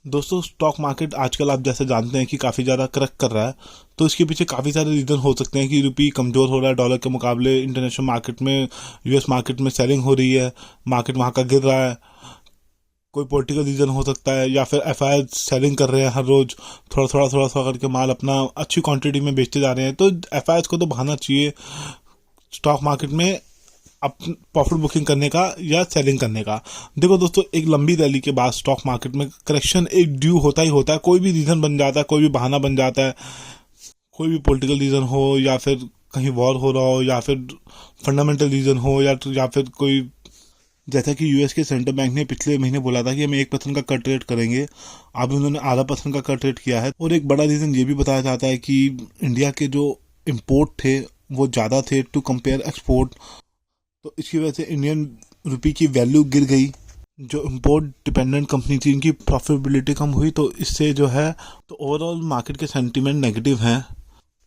दोस्तों, stock market आजकल आप जैसे जानते हैं कि काफ़ी ज़्यादा क्रैक कर रहा है। तो इसके पीछे काफ़ी सारे रीज़न हो सकते हैं कि रुपये कमज़ोर हो रहा है डॉलर के मुकाबले, इंटरनेशनल मार्केट में, यूएस मार्केट में सेलिंग हो रही है, मार्केट वहाँ का गिर रहा है। कोई पॉलिटिकल रीज़न हो सकता है, या फिर एफआई सेलिंग कर रहे हैं हर रोज़, थोड़ा थोड़ा करके माल अपना अच्छी क्वांटिटी में बेचते जा रहे हैं। तो एफआई को तो बहाना चाहिए स्टॉक मार्केट में अप प्रॉफिट बुकिंग करने का या सेलिंग करने का। देखो दोस्तों, एक लंबी रैली के बाद स्टॉक मार्केट में करेक्शन एक ड्यू होता ही होता है। कोई भी रीज़न बन जाता है, कोई भी बहाना बन जाता है, कोई भी पॉलिटिकल रीज़न हो, या फिर कहीं वॉर हो रहा हो, या फिर फंडामेंटल रीज़न हो, या फिर कोई, जैसा कि यूएस के सेंट्रल बैंक ने पिछले महीने बोला था कि हम 1% का कट रेट करेंगे। अब उन्होंने ½% का कट रेट किया है। और एक बड़ा रीज़न ये भी बताया जाता है कि इंडिया के जो इम्पोर्ट थे वो ज़्यादा थे टू कंपेयर एक्सपोर्ट। तो इसकी वजह से इंडियन रुपये की वैल्यू गिर गई। जो इम्पोर्ट डिपेंडेंट कंपनी थी इनकी प्रॉफिटेबिलिटी कम हुई, तो इससे जो है तो ओवरऑल मार्केट के सेंटीमेंट नेगेटिव हैं।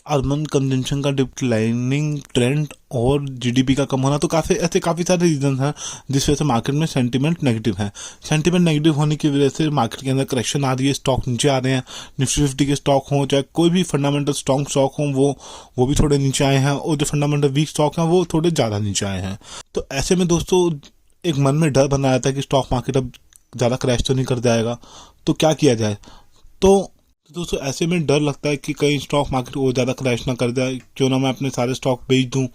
अर्बन कंजम्पशन का डिक्लाइनिंग ट्रेंड और जीडीपी का कम होना, तो काफ़ी सारे रीजन हैं जिस वजह से मार्केट में सेंटीमेंट नेगेटिव है। सेंटीमेंट नेगेटिव होने की वजह से मार्केट के अंदर करेक्शन आ रही है, स्टॉक नीचे आ रहे हैं। निफ्टी 50 के स्टॉक हों, चाहे कोई भी फंडामेंटल स्ट्रॉन्ग स्टॉक हों, वो भी थोड़े नीचे आए हैं, और जो फंडामेंटल वीक स्टॉक हैं वो थोड़े ज़्यादा नीचे आए हैं। तो ऐसे में दोस्तों एक मन में डर बना रहता है कि स्टॉक मार्केट अब ज़्यादा क्रैश तो नहीं कर जाएगा, तो क्या किया जाए। तो दोस्तों ऐसे में डर लगता है कि कहीं स्टॉक मार्केट वो ज़्यादा क्रैश ना कर जाए, क्यों ना मैं अपने सारे स्टॉक बेच दूं।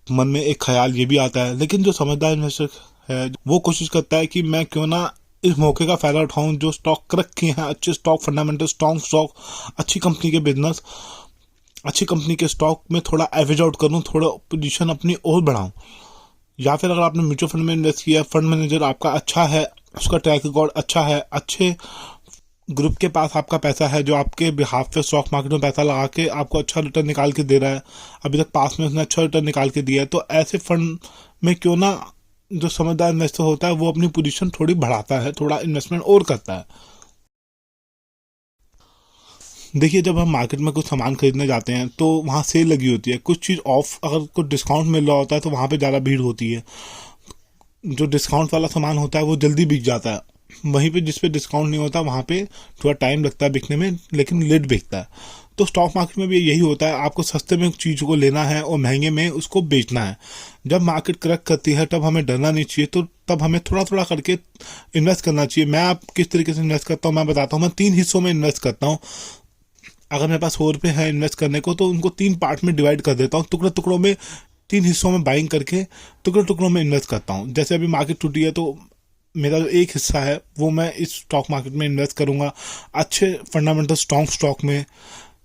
मन में एक ख्याल ये भी आता है। लेकिन जो समझदार इन्वेस्टर है वो कोशिश करता है कि मैं क्यों ना इस मौके का फायदा उठाऊं, जो स्टॉक क्रैक किए हैं, अच्छे स्टॉक, फंडामेंटल स्ट्रॉन्ग स्टॉक, अच्छी कंपनी के बिजनेस, अच्छी कंपनी के स्टॉक में थोड़ा एवरेज आउट करूं, थोड़ा पोजीशन अपनी और बढ़ाऊं। या फिर अगर आपने म्यूचुअल फंड में इन्वेस्ट किया, फंड मैनेजर आपका अच्छा है, उसका ट्रैक रिकॉर्ड अच्छा है, अच्छे ग्रुप के पास आपका पैसा है जो आपके बिहाफ पे स्टॉक मार्केट में पैसा लगा के आपको अच्छा रिटर्न निकाल के दे रहा है, अभी तक पास में उसने अच्छा रिटर्न निकाल के दिया है, तो ऐसे फंड में क्यों ना जो समझदार इन्वेस्टर होता है वो अपनी पोजीशन थोड़ी बढ़ाता है, थोड़ा इन्वेस्टमेंट और करता है। देखिए, जब हम मार्केट में कुछ सामान खरीदने जाते हैं तो वहाँ सेल लगी होती है, कुछ चीज़ ऑफ, अगर कुछ डिस्काउंट मिल रहा होता है तो वहाँ पे ज़्यादा भीड़ होती है। जो डिस्काउंट वाला सामान होता है वो जल्दी बिक जाता है, वहीं पे जिस पे डिस्काउंट नहीं होता वहाँ पे थोड़ा टाइम लगता है बिकने में, लेकिन लेट बिकता है। तो स्टॉक मार्केट में भी यही होता है, आपको सस्ते में चीज़ को लेना है और महंगे में उसको बेचना है। जब मार्केट क्रैक करती है तब हमें डरना नहीं चाहिए, तो तब हमें थोड़ा थोड़ा करके इन्वेस्ट करना चाहिए। मैं आप किस तरीके से इन्वेस्ट करता हूँ मैं बताता हूँ। मैं 3 हिस्सों में इन्वेस्ट करता हूँ। अगर मेरे पास 100 रुपये है इन्वेस्ट करने को, तो उनको 3 पार्ट में डिवाइड कर देता हूँ, टुकड़े टुकड़ों में, 3 हिस्सों में बाइंग करके टुकड़े टुकड़ों में इन्वेस्ट करता हूँ। जैसे अभी मार्केट टूटी है तो मेरा जो एक हिस्सा है वो मैं इस स्टॉक मार्केट में इन्वेस्ट करूंगा, अच्छे फंडामेंटल स्ट्रॉन्ग स्टॉक में।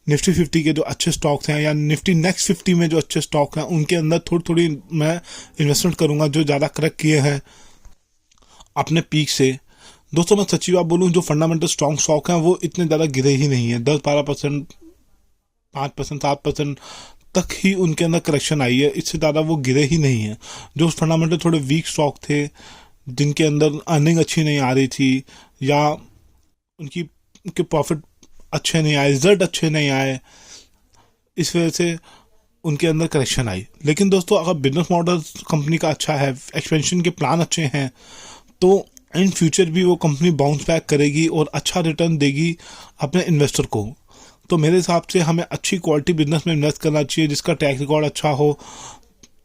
निफ्टी 50 के जो अच्छे स्टॉक्स हैं, या निफ्टी नेक्स्ट 50 में जो अच्छे स्टॉक हैं, उनके अंदर थोड़ी थोड़ी मैं इन्वेस्टमेंट करूंगा जो ज़्यादा क्रैक किए हैं अपने पीक से। दोस्तों मैं सच्ची बात बोलूं, जो फंडामेंटल स्ट्रॉन्ग स्टॉक हैं वो इतने ज़्यादा गिरे ही नहीं है। 10-12%, 5%, 7% तक ही उनके अंदर करेक्शन आई है, इससे ज़्यादा वो गिरे ही नहीं है। जो फंडामेंटल थोड़े वीक स्टॉक थे, जिनके अंदर अर्निंग अच्छी नहीं आ रही थी, या उनकी उनके प्रॉफिट अच्छे नहीं आए, रिजल्ट अच्छे नहीं आए, इस वजह से उनके अंदर करेक्शन आई। लेकिन दोस्तों अगर बिजनेस मॉडल कंपनी का अच्छा है, एक्सपेंशन के प्लान अच्छे हैं, तो इन फ्यूचर भी वो कंपनी बाउंस बैक करेगी और अच्छा रिटर्न देगी अपने इन्वेस्टर को। तो मेरे हिसाब से हमें अच्छी क्वालिटी बिजनेस में इन्वेस्ट करना चाहिए, जिसका ट्रैक रिकॉर्ड अच्छा हो,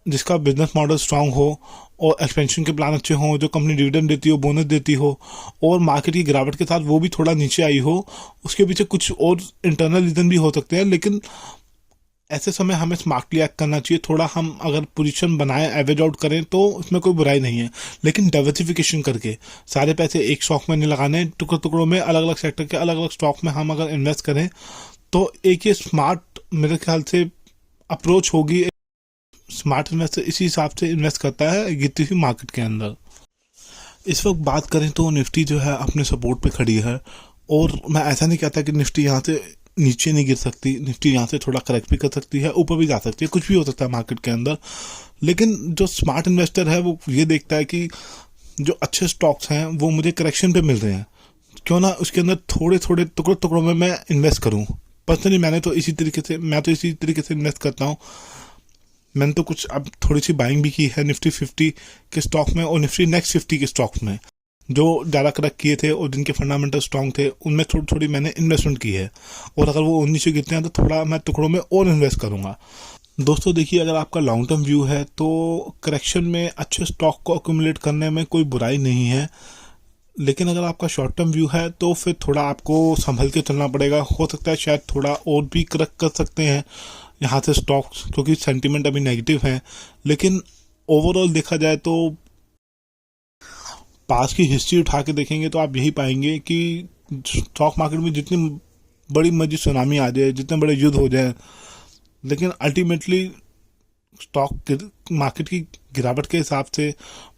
जिसका बिजनेस मॉडल स्ट्रांग हो, और एक्सपेंशन के प्लान अच्छे हों, जो कंपनी डिविडेंड देती हो, बोनस देती हो, और मार्केट की गिरावट के साथ वो भी थोड़ा नीचे आई हो। उसके पीछे कुछ और इंटरनल रीजन भी हो सकते हैं, लेकिन ऐसे समय हमें स्मार्टली एक्ट करना चाहिए। थोड़ा हम अगर पोजीशन बनाएं, एवरेज आउट करें, तो उसमें कोई बुराई नहीं है, लेकिन डाइवर्सिफिकेशन करके सारे पैसे एक स्टॉक में नहीं लगाने, टुकड़ों टुकड़ों में, अलग अलग सेक्टर के अलग अलग स्टॉक में हम अगर इन्वेस्ट करें तो एक ये स्मार्ट, मेरे ख्याल से, अप्रोच होगी। स्मार्ट इन्वेस्टर इसी हिसाब से इन्वेस्ट करता है गिरती हुई मार्केट के अंदर। इस वक्त बात करें तो निफ्टी जो है अपने सपोर्ट पे खड़ी है, और मैं ऐसा नहीं कहता कि निफ्टी यहाँ से नीचे नहीं गिर सकती, निफ्टी यहाँ से थोड़ा करेक्ट भी कर सकती है, ऊपर भी जा सकती है, कुछ भी हो सकता है मार्केट के अंदर। लेकिन जो स्मार्ट इन्वेस्टर है वो ये देखता है कि जो अच्छे स्टॉक्स हैं वो मुझे करेक्शन पे मिल रहे हैं, क्यों ना उसके अंदर थोड़े थोड़े टुकड़ों टुकड़ों में मैं इन्वेस्ट करूँ। पर्सनली मैं तो इसी तरीके से इन्वेस्ट करता हूँ। मैंने तो कुछ अब थोड़ी सी बाइंग भी की है निफ्टी 50 के स्टॉक में और निफ्टी नेक्स्ट 50 के स्टॉक में। जो ज़्यादा करेक्ट किए थे और जिनके फंडामेंटल स्ट्रांग थे उनमें थोड़ी थोड़ी मैंने इन्वेस्टमेंट की है, और अगर वो 19 गिरते हैं तो थोड़ा मैं टुकड़ों में और इन्वेस्ट करूँगा। दोस्तों देखिए, अगर आपका लॉन्ग टर्म व्यू है तो करेक्शन में अच्छे स्टॉक को अक्यूमुलेट करने में कोई बुराई नहीं है, लेकिन अगर आपका शॉर्ट टर्म व्यू है तो फिर थोड़ा आपको संभल के चलना पड़ेगा। हो सकता है शायद थोड़ा और भी करेक्ट कर सकते हैं यहाँ से स्टॉक्स, क्योंकि सेंटीमेंट अभी नेगेटिव है, लेकिन ओवरऑल देखा जाए तो पास की हिस्ट्री उठा के देखेंगे तो आप यही पाएंगे कि स्टॉक मार्केट में जितनी बड़ी मर्जी सुनामी आ जाए, जितने बड़े युद्ध हो जाए, लेकिन अल्टीमेटली स्टॉक मार्केट की गिरावट के हिसाब से,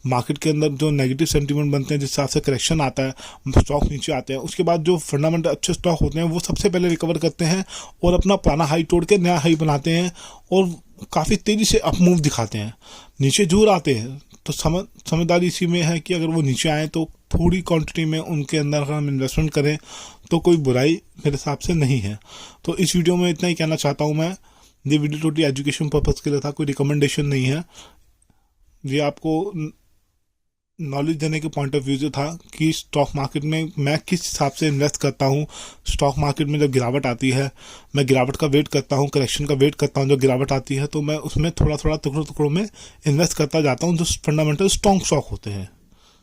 मार्केट के अंदर जो नेगेटिव सेंटीमेंट बनते हैं जिस हिसाब से करेक्शन आता है, स्टॉक नीचे आते हैं, उसके बाद जो फंडामेंटल अच्छे स्टॉक होते हैं वो सबसे पहले रिकवर करते हैं और अपना पुराना हाई तोड़ के नया हाई बनाते हैं और काफ़ी तेज़ी से अप मूव दिखाते हैं। नीचे जरूर आते हैं तो समझदारी इसी में है कि अगर वो नीचे आए तो थोड़ी क्वांटिटी में उनके अंदर अगर हम इन्वेस्टमेंट करें तो कोई बुराई मेरे हिसाब से नहीं है। तो इस वीडियो में इतना ही कहना चाहता हूँ मैं। ये वीडियो टोटली एजुकेशन पर्पज़ के लिए था, कोई रिकमेंडेशन नहीं है। ये आपको नॉलेज देने के पॉइंट ऑफ व्यू से था कि स्टॉक मार्केट में मैं किस हिसाब से इन्वेस्ट करता हूँ। स्टॉक मार्केट में जब गिरावट आती है मैं गिरावट का वेट करता हूँ, करेक्शन का वेट करता हूँ। जब गिरावट आती है तो मैं उसमें थोड़ा थोड़ा टुकड़ों टुकड़ों में इन्वेस्ट करता जाता हूँ जो फंडामेंटल स्ट्रॉन्ग स्टॉक होते हैं।